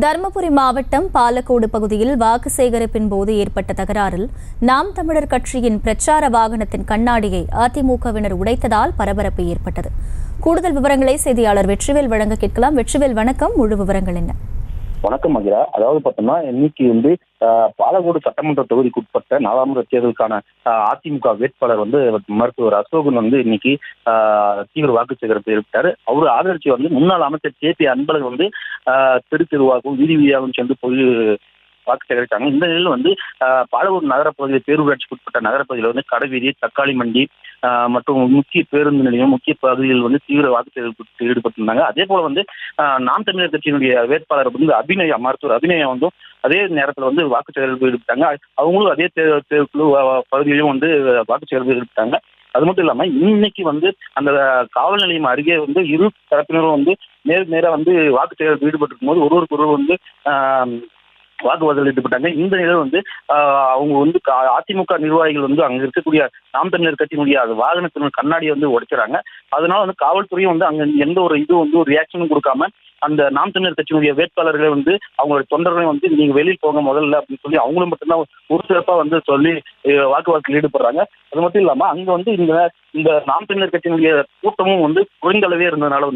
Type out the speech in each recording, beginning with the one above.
தருமபுரி மாவட்டம் பாலக்கோடு பகுதியில் வாக்கு சேகரிப்பின் போது ஏற்பட்ட தகராறில் நாம் தமிழர் கட்சியின் பிரச்சார வாகனத்தின் கண்ணாடியை அதிமுகவினர் உடைத்ததால் பரபரப்பு ஏற்பட்டது. கூடுதல் விவரங்களை செய்தியாளர் வெற்றிவேல் வழங்க கேட்கலாம். வெற்றிவேல், வணக்கம். முழு விவரங்கள் என்ன? வணக்கம் மகிழா. அதாவது பார்த்தோம்னா, இன்னைக்கு பாலக்கோடு சட்டமன்ற தொகுதிக்குட்பட்ட நாடாளுமன்ற தேர்தலுக்கான அதிமுக வேட்பாளர் மருத்துவர் அசோகன் இன்னைக்கு தீவிர வாக்கு சேகரிப்பு இருக்காரு. அவரு ஆதரிச்சு முன்னாள் அமைச்சர் கே.பி. அன்பழகன் தெரு தெருவாகவும் வீதி வீதியாகவும் சென்று போய் வாக்கு சேகரித்தாங்க. இந்த நிலையில் பாலக்கோடு நகரப்பகுதியில் பேரூராட்சிக்குட்பட்ட நகரப்பகுதியில் கடைவீதி, தக்காளி மண்டி மற்றும் முக்கிய பேருந்து நிலையம், முக்கிய பகுதியில் தீவிர வாக்கு சேகரிப்பு ஈடுபட்டிருந்தாங்க. அதே போல நாம் தமிழர் கட்சியினுடைய வேட்பாளர் அபிநயா, மருத்துவர் அபிநயா அதே நேரத்தில் வாக்கு சேகரிப்பு ஈடுபட்டாங்க. அவங்களும் அதே தேர்தல் பகுதியிலும் வாக்கு சேகரிப்பு ஈடுபட்டாங்க. அது மட்டும் இல்லாம இன்னைக்கு அந்த காவல் நிலையம் அருகே இரு தரப்பினரும் நேராக வாக்கு சேகரிப்பு ஈடுபட்டிருக்கும் போது ஒருவருக்கு ஒருவர் வாக்குவாதத்தில் ஈடுபட்டாங்க. இந்த நிலையில் அவங்க அதிமுக நிர்வாகிகள் அங்க இருக்கக்கூடிய நாம் தமிழர் கட்சியினுடைய வாகனத்தினுடைய கண்ணாடியை உடைக்கிறாங்க. அதனால காவல்துறையும் அங்க எந்த ஒரு ஒரு ரியாக்ஷனும் கொடுக்காம அந்த நாம் தமிழர் கட்சியினுடைய வேட்பாளர்களை அவங்களுடைய தொண்டர்களை நீங்க வெளியில் போங்க முதல்ல அப்படின்னு சொல்லி அவங்களும் மட்டும்தான் ஒரு சிறப்பா சொல்லி வாக்குவாதத்தில் ஈடுபடுறாங்க. அது மட்டும் இல்லாம அங்க இந்த நாம் தமிழர் கட்சியினுடைய கூட்டமும் குறைந்த அளவே இருந்ததுனால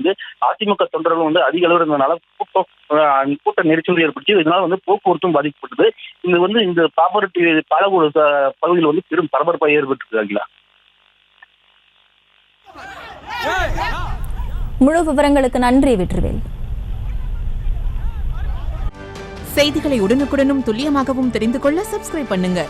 அதிமுக தொண்டர்கள் அதிக அளவு இருந்ததுனால கூட்ட நெரிசல் ஏற்படுத்தி இதனால போக்குவரத்தும் பாதிக்கப்பட்டது. இந்த பாப்பரட்டி பாலக்கோடு பகுதியில் பெரும் பரபரப்பாக ஏற்பட்டிருக்காங்களா? முழு விவரங்களுக்கு நன்றி வெற்றிவேல். செய்திகளை உடனுக்குடனும் துல்லியமாகவும் தெரிந்து கொள்ள சப்ஸ்கிரைப் பண்ணுங்க.